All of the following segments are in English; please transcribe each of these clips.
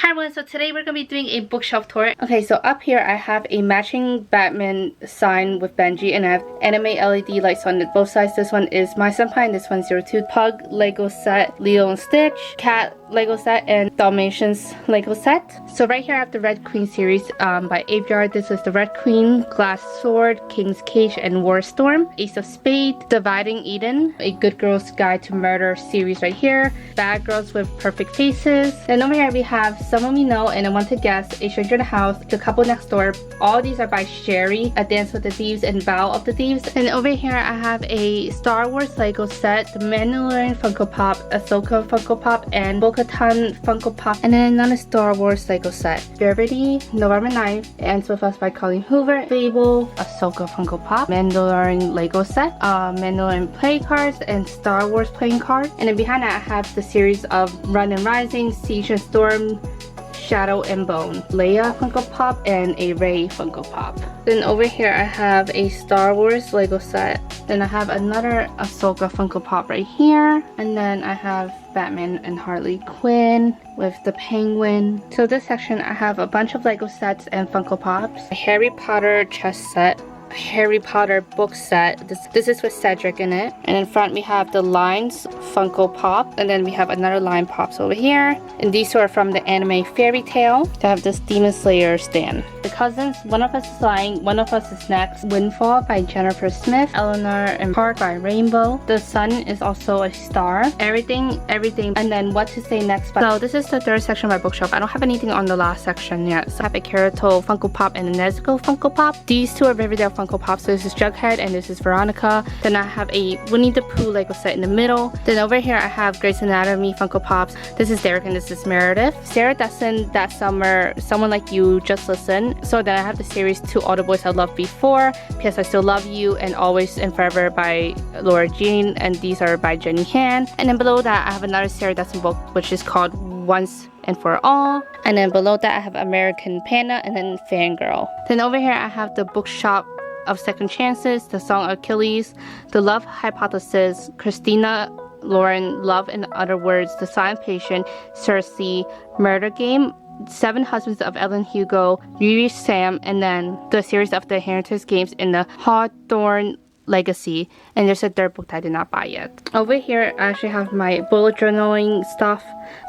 Hi everyone, so today we're going to be doing a bookshelf tour. Okay, so up here I have a matching Batman sign with Benji, and I have anime LED lights on both sides. This one is My Senpai and this one's 02. Pug Lego set, Leo and Stitch, Cat Lego set, and Dalmatians Lego set. So right here I have the Red Queen series by Aveyard. This is the Red Queen, Glass Sword, King's Cage, and War Storm. Ace of Spades, Dividing Eden, A Good Girl's Guide to Murder series right here. Bad Girls with Perfect Faces. Then over here we have Someone We Know and I Want to Guess, A Stranger in the House, The Couple Next Door. All these are by Sherry, A Dance with the Thieves, and Vow of the Thieves. And over here I have a Star Wars Lego set, the Mandalorian Funko Pop, Ahsoka Funko Pop, and Bo-Katan Funko Pop, and then another Star Wars Lego set. Brevity, November 9th, Ends With Us by Colleen Hoover, Fable, Ahsoka Funko Pop, Mandalorian Lego set, Mandalorian play cards, and Star Wars playing cards. And then behind that I have the series of Run and Rising, Siege and Storm, Shadow and Bone, Leia Funko Pop, and a Rey Funko Pop. Then over here I have a Star Wars Lego set. Then I have another Ahsoka Funko Pop right here. And then I have Batman and Harley Quinn with the Penguin. So this section I have a bunch of Lego sets and Funko Pops. A Harry Potter chess set. Harry Potter book set. This is with Cedric in it. And in front we have the Lines Funko Pop, and then we have another Line Pops over here, and these two are from the anime Fairy Tail. I have this Demon Slayer stand. The cousins, one of us is lying, one of us is next. Windfall by Jennifer Smith, Eleanor and Park by Rainbow. The sun is also a star. Everything, and then What to Say Next. So this is the third section of my bookshelf. I don't have anything on the last section yet. So I have a Kerato Funko Pop and a Nezuko Funko Pop. These two are Riverdale Funko Pop. So this is Jughead and this is Veronica. Then I have a Winnie the Pooh Lego set in the middle. Then over here I have Grey's Anatomy Funko Pops. This is Derek and this is Meredith. Sarah Dessen, That Summer, Someone Like You, Just Listen. So then I have the series To All the Boys I Loved Before, P.S. I Still Love You, and Always and Forever by Laura Jean, and these are by Jenny Han. And then below that I have another Sarah Dessen book which is called Once and For All. And then below that I have American Panda and then Fangirl. Then over here I have the Bookshop of Second Chances, The Song of Achilles, The Love Hypothesis, Christina Lauren, Love in Other Words, The Silent Patient, Cersei, Murder Game, Seven Husbands of Evelyn Hugo, Yuri Sam, and then the series of the Inheritance Games in the Hawthorne Legacy. And there's a third book that I did not buy yet. Over here I actually have my bullet journaling stuff.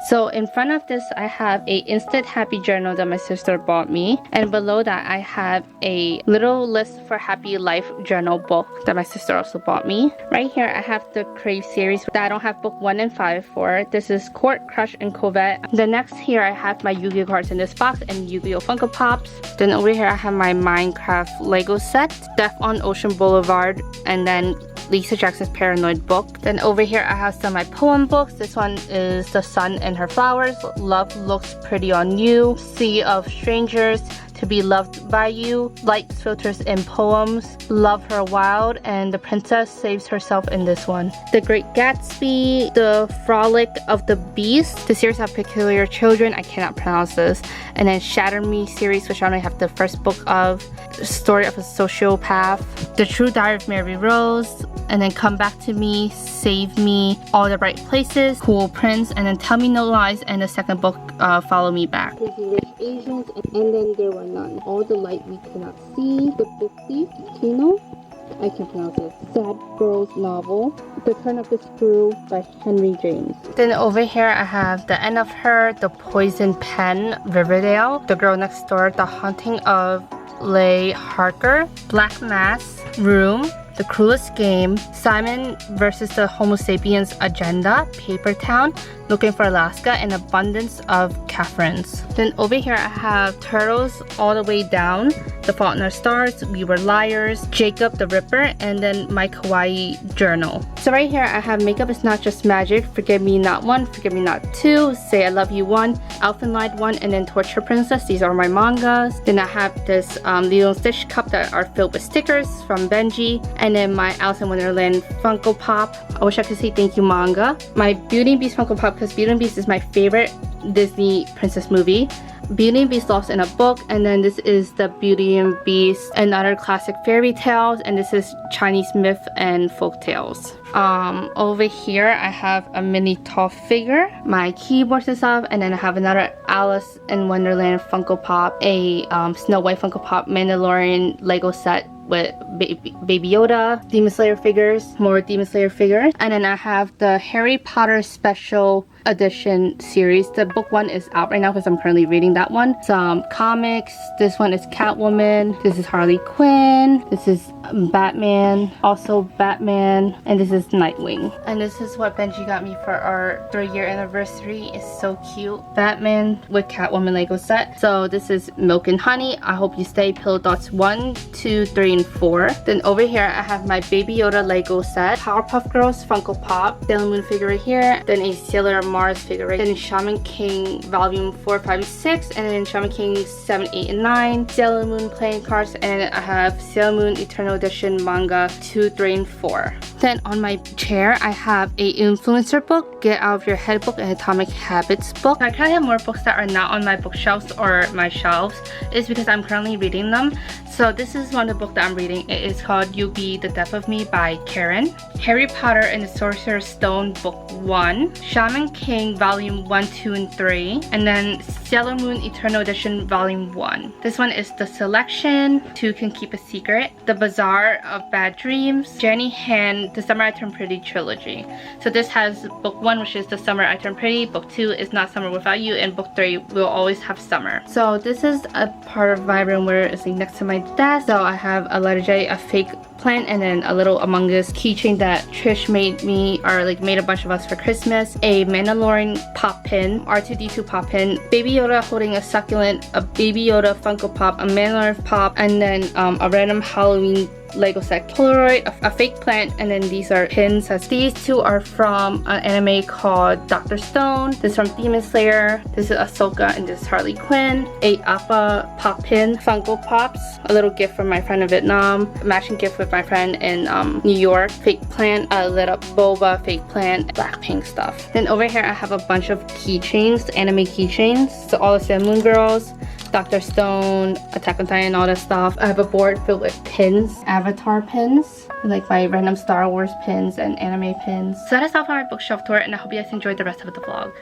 So in front of this I have a Instant Happy Journal that my sister bought me, and below that I have a Little List for Happy Life journal book that my sister also bought me. Right here I have the Crave series that I don't have book 1 and 5 for. This is Court, Crush, and Covette. The next here I have my Yu-Gi-Oh cards in this box and Yu-Gi-Oh Funko Pops. Then over here I have my Minecraft Lego set, Death on Ocean Boulevard, and then Lisa Jackson's Paranoid book. Then over here I have some of my poem books. This one is The Sun and Her Flowers, Love Looks Pretty on You, Sea of Strangers, To Be Loved by You, Light Filters in Poems, Love Her Wild, and The Princess Saves Herself in this one. The Great Gatsby, The Frolic of the Beast, The Series of Peculiar Children, I cannot pronounce this, and then Shatter Me series, which I only have the first book of, The Story of a Sociopath, The True Diary of Mary Rose, and then Come Back to Me, Save Me, All the Right Places, Cool Prince, and then Tell Me No Lies, and the second book, Follow Me Back. Rich Asians, and then There Were None. All the Light We Cannot See, The Book Thief, Kino, I can't pronounce it, Sad Girls Novel, The Turn of the Screw by Henry James. Then over here I have The End of Her, The Poison Pen, Riverdale, The Girl Next Door, The Haunting of Leigh Harker, Black Mass, Room, The Cruelest Game, Simon versus the Homo Sapiens Agenda, Paper Town, Looking for Alaska, and Abundance of Catherines. Then over here I have Turtles All the Way Down, The Fault in Our Stars, We Were Liars, Jacob the Ripper, and then My Kawaii Journal. So right here I have Makeup Is Not Just Magic, Forgive Me Not 1, Forgive Me Not 2, Say I Love You 1, Elfen Lied 1, and then Torture Princess. These are my mangas. Then I have this Lilo and Stitch cup that are filled with stickers from Benji, and then my Alice in Wonderland Funko Pop. I wish I could say thank you manga. My Beauty and Beast Funko Pop, because Beauty and Beast is my favorite Disney princess movie. Beauty and Beast Lost in a Book, and then this is the Beauty and Beast and Other Classic Fairy Tales, and this is Chinese Myth and Folk Tales. Over here I have a mini Toph figure, my keyboard and stuff, and then I have another Alice in Wonderland Funko Pop, a Snow White Funko Pop, Mandalorian Lego set with Baby Yoda, Demon Slayer figures, more Demon Slayer figures, and then I have the Harry Potter Special Edition series. The book 1 is out right now because I'm currently reading that one. Some comics. This one is Catwoman. This is Harley Quinn. This is Batman. Also Batman. And this is Nightwing. And this is what Benji got me for our 3-year anniversary. It's so cute. Batman with Catwoman Lego set. So this is Milk and Honey. I Hope You Stay. Pillow Dots 1, 2, 3, and 4. Then over here I have my Baby Yoda Lego set. Powerpuff Girls Funko Pop. Sailor Moon figure right here. Then a Sailor Mars figure right. Then Shaman King Volume 4, 5, and 6. And then Shaman King 7, 8, and 9. Sailor Moon playing cards. And then I have Sailor Moon Eternal Edition manga 2, 3, and 4. Then on my chair I have a influencer book, Get Out of Your Head book, and Atomic Habits book. I currently have more books that are not on my bookshelves or my shelves. It's because I'm currently reading them. So this is one of the books that I'm reading. It is called You Be the Death of Me by Karen. Harry Potter and the Sorcerer's Stone book 1. Shaman King volume 1, 2, and 3. And then Sailor Moon Eternal Edition volume 1. This one is The Selection, Two Can Keep a Secret, The Bazaar of Bad Dreams, Jenny Han, The Summer I Turned Pretty trilogy. So this has book 1, which is The Summer I Turned Pretty, book 2 is Not Summer Without You, and book 3 Will Always Have Summer. So this is a part of my room where it's like next to my desk. So I have a letter J, a fake plant, and then a little Among Us keychain that Trish made me, or like made a bunch of us for Christmas, a Mandalorian pop pin, R2-D2 pop pin, Baby Yoda holding a succulent, a Baby Yoda Funko Pop, a Mandalorian pop, and then a random Halloween Lego set Polaroid, a fake plant, and then these are pins. As these two are from an anime called Dr. Stone. This is from Demon Slayer. This is Ahsoka, and this is Harley Quinn. A Appa pop pin, Funko Pops, a little gift from my friend in Vietnam, a matching gift with my friend in New York, fake plant, a lit up boba, fake plant, Blackpink stuff. Then over here I have a bunch of keychains, anime keychains. So all the Sailor Moon girls, Dr. Stone, Attack on Titan, all that stuff. I have a board filled with pins, Avatar pins, like my random Star Wars pins and anime pins. So that is all for my bookshelf tour, and I hope you guys enjoyed the rest of the vlog.